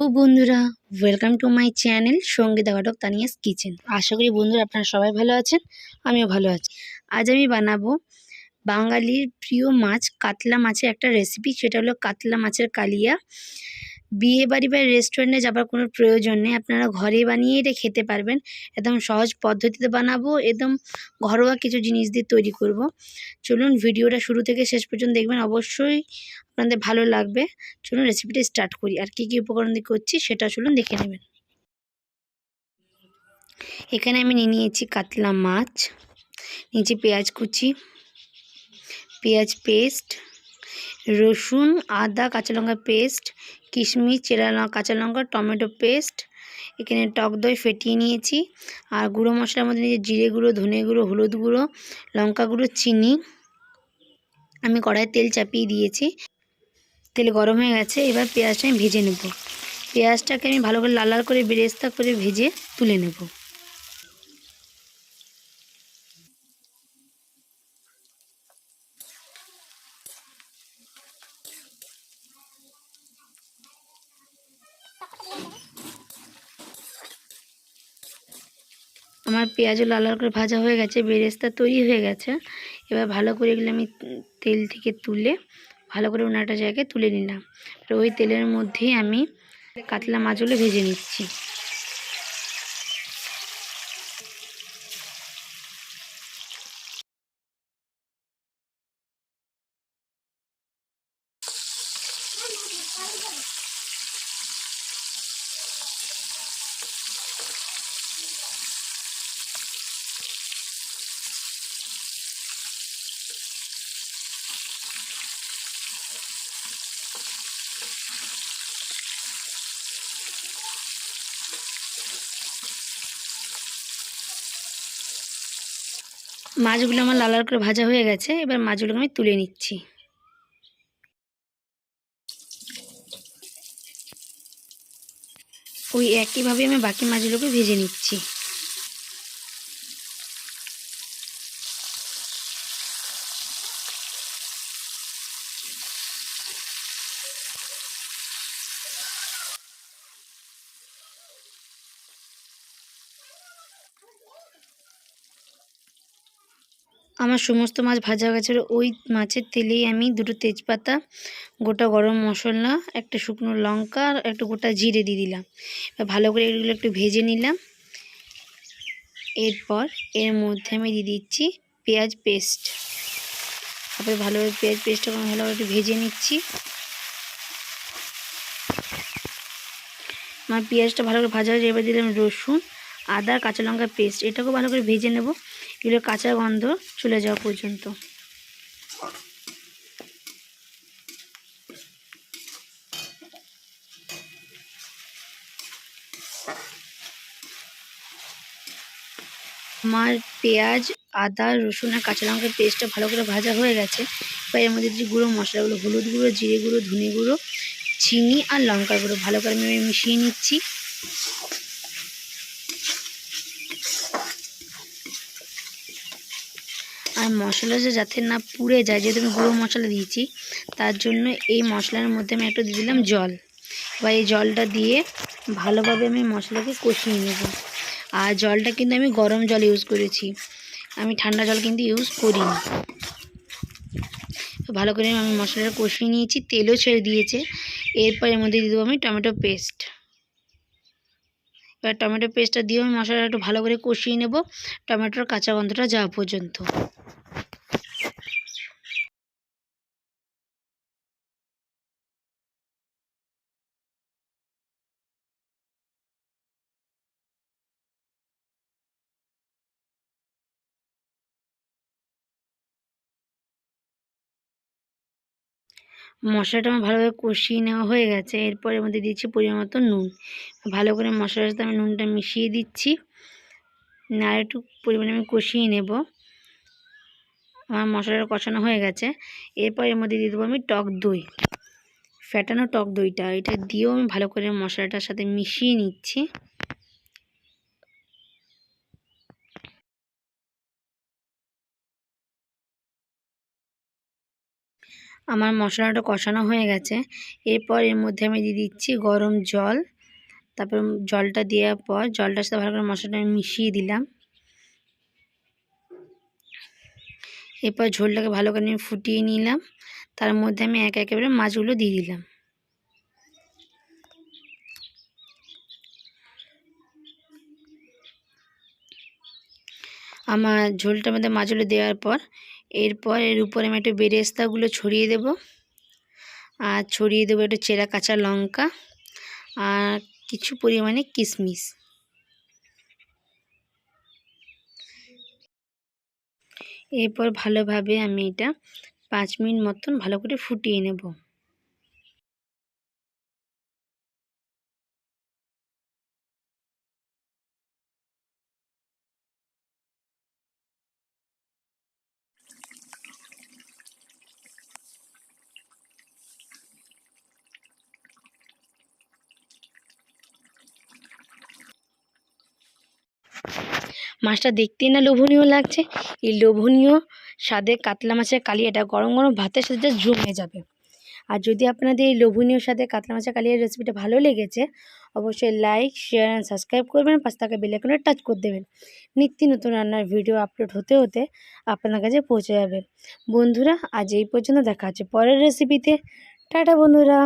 তো বন্ধুরা, welcome to my channel Sangeeta Ghatak Tania's kitchen. আশা করি বন্ধুরা আপনারা সবাই ভালো আছেন, আমিও ভালো আছি। আজ আমি বানাবো বাঙালির প্রিয় মাছ কাতলা মাছের একটা রেসিপি, সেটা হলো কাতলা মাছের কালিয়া। বিয়ে বাড়ি বা রেস্টুরেন্টে যাবার কোনো প্রয়োজন নেই, আপনারা ঘরেই বানিয়ে এটা খেতে পারবেন। একদম সহজ পদ্ধতিতে বানাবো, একদম ঘরোয়া কিছু জিনিস দিয়ে তৈরি করব। চলুন ভিডিওটা শুরু থেকে শেষ পর্যন্ত দেখবেন, অবশ্যই আপনাদের ভালো লাগবে। চলুন রেসিপিটা স্টার্ট করি। আর কী কী উপকরণ দিয়ে করছি সেটা চলুন দেখে নেবেন। এখানে আমি নিয়েছি কাতলা মাছ, নিয়েছি পেঁয়াজ কুচি, পেঁয়াজ পেস্ট, রসুন আদা কাঁচা লঙ্কা পেস্ট, কিশমিশ চেরা কাঁচা লঙ্কা টমেটো পেস্ট, এখানে টক দই ফেটিয়ে নিয়েছি। আর গুঁড়ো মশলার মধ্যে নিয়েছি জিরে গুঁড়ো, ধনে গুঁড়ো, হলুদ গুঁড়ো, লঙ্কা গুঁড়ো, চিনি। আমি কড়াইয়ে তেল চাপিয়ে দিয়েছি, তেল গরম হয়ে গেছে। এবার পেঁয়াজটা আমি ভেজে নেব। পেঁয়াজটাকে আমি ভালো করে লাল লাল করে বেরেস্তা করে ভেজে তুলে নেব। আমার পেঁয়াজও লাল লাল করে ভাজা হয়ে গেছে, বেরেস্তা তৈরি হয়ে গেছে। এবার ভালো করে এগুলো আমি তেল থেকে তুলে ভালো করে অন্য একটা জায়গায় তুলে নিলাম। ওই তেলের মধ্যেই আমি কাতলা মাছগুলো ভেজে নিচ্ছি। মাছগুলো আমার লাল লাল করে ভাজা হয়ে গেছে, এবার মাছগুলোকে আমি তুলে নিচ্ছি। ওই একইভাবে আমি বাকি মাছগুলোকে ভেজে নিচ্ছি। আমার সমস্ত মাছ ভাজা হয়ে গেছে। ওই মাছের তেলেই আমি দুটো তেজপাতা, গোটা গরম মশলা, একটা শুকনো লঙ্কা আর একটা গোটা জিরে দিয়ে দিলাম। এবার ভালো করে এগুলো একটু ভেজে নিলাম। এরপর এর মধ্যে আমি দিয়ে দিচ্ছি পেঁয়াজ পেস্ট। তারপরে ভালোভাবে পেঁয়াজ পেস্টটা ভালোভাবে একটু ভেজে নিচ্ছি। আমার পেঁয়াজটা ভালো করে ভাজা হয়ে এবার দিলাম রসুন আদা কাঁচা লঙ্কা পেস্ট। এটাকেও ভালো করে ভেজে নেব, এগুলো কাঁচা গন্ধ চলে যাওয়া পর্যন্ত। আমার পেঁয়াজ আদা রসুন আর কাঁচা লঙ্কার পেস্টটা ভালো করে ভাজা হয়ে গেছে। এবার এর মধ্যে যে গুঁড়ো মশলাগুলো, হলুদ গুঁড়ো, জিরে গুঁড়ো, ধনে গুঁড়ো, চিনি আর লঙ্কা গুঁড়ো ভালো করে আমি মিশিয়ে নিচ্ছি। আর মশলাটা যাতে না পুড়ে যায়, যেহেতু আমি গুঁড়ো মশলা দিয়েছি, তার জন্য এই মশলার মধ্যে আমি একটু দিয়ে দিলাম জল। এবার এই জলটা দিয়ে ভালোভাবে আমি মশলাকে কষিয়ে নেব। আর জলটা কিন্তু আমি গরম জল ইউজ করেছি, আমি ঠান্ডা জল কিন্তু ইউজ করিনি। ভালো করে আমি মশলাটা কষিয়ে নিয়েছি, তেলও ছেড়ে দিয়েছে। এরপর এর মধ্যে দিয়ে দেবো আমি টমেটো পেস্ট। এবার টমেটো পেস্টটা দিয়েও আমি মশলাটা একটু ভালো করে কষিয়ে নেব, টমেটোর কাঁচা গন্ধটা যাওয়া পর্যন্ত। মশলাটা আমার ভালোভাবে কষিয়ে নেওয়া হয়ে গেছে। এরপর এর মধ্যে দিচ্ছি পরিমাণ মতো নুন। ভালো করে মশলার সাথে আমি নুনটা মিশিয়ে দিচ্ছি, আর একটু পরিমাণে আমি কষিয়ে নেব। আমার মশলাটা কষানো হয়ে গেছে। এরপর এর মধ্যে দিয়ে দেবো আমি টক দই, ফ্যাটানো টক দইটা। এটা দিয়েও আমি ভালো করে মশলাটার সাথে মিশিয়ে নিচ্ছি। আমার মশলাটা কষানো হয়ে গেছে। এরপর এর মধ্যে আমি দিয়ে দিচ্ছি গরম জল। তারপর জলটা দেওয়ার পর জলটার সাথে ভালো করে মশলাটা আমি মিশিয়ে দিলাম। এরপর ঝোলটাকে ভালো করে আমি ফুটিয়ে নিলাম। তার মধ্যে আমি এক একেবারে মাছগুলো দিয়ে দিলাম। আমার ঝোলটার মধ্যে মাছগুলো দেওয়ার পর এরপর এর উপরে আমি একটু বেরেস্তাগুলো ছড়িয়ে দেব, আর ছড়িয়ে দেবো একটু চেরা কাঁচা লঙ্কা আর কিছু পরিমাণে কিশমিশ। এরপর ভালোভাবে আমি এটা 5 মিনিট মতন ভালো করে ফুটিয়ে নেব। মাছটা দেখতেই না লোভনীয় লাগছে। এই লোভনীয় স্বাদে কাতলা মাছের কালিয়াটা গরম গরম ভাতের সাথে জমে যাবে। আর যদি আপনাদের এই লোভনীয় স্বাদে কাতলা মাছের কালিয়ার রেসিপিটা ভালো লেগেছে, অবশ্যই লাইক, শেয়ার অ্যান্ড সাবস্ক্রাইব করবেন, পাশে থাকা বেল আইকনে টাচ করে দেবেন। নিত্য নতুন রান্নার ভিডিও আপলোড হতে হতে আপনার কাছে পৌঁছে যাবে। বন্ধুরা, আজ এই পর্যন্ত, দেখা হচ্ছে পরের রেসিপিতে। টাটা বন্ধুরা।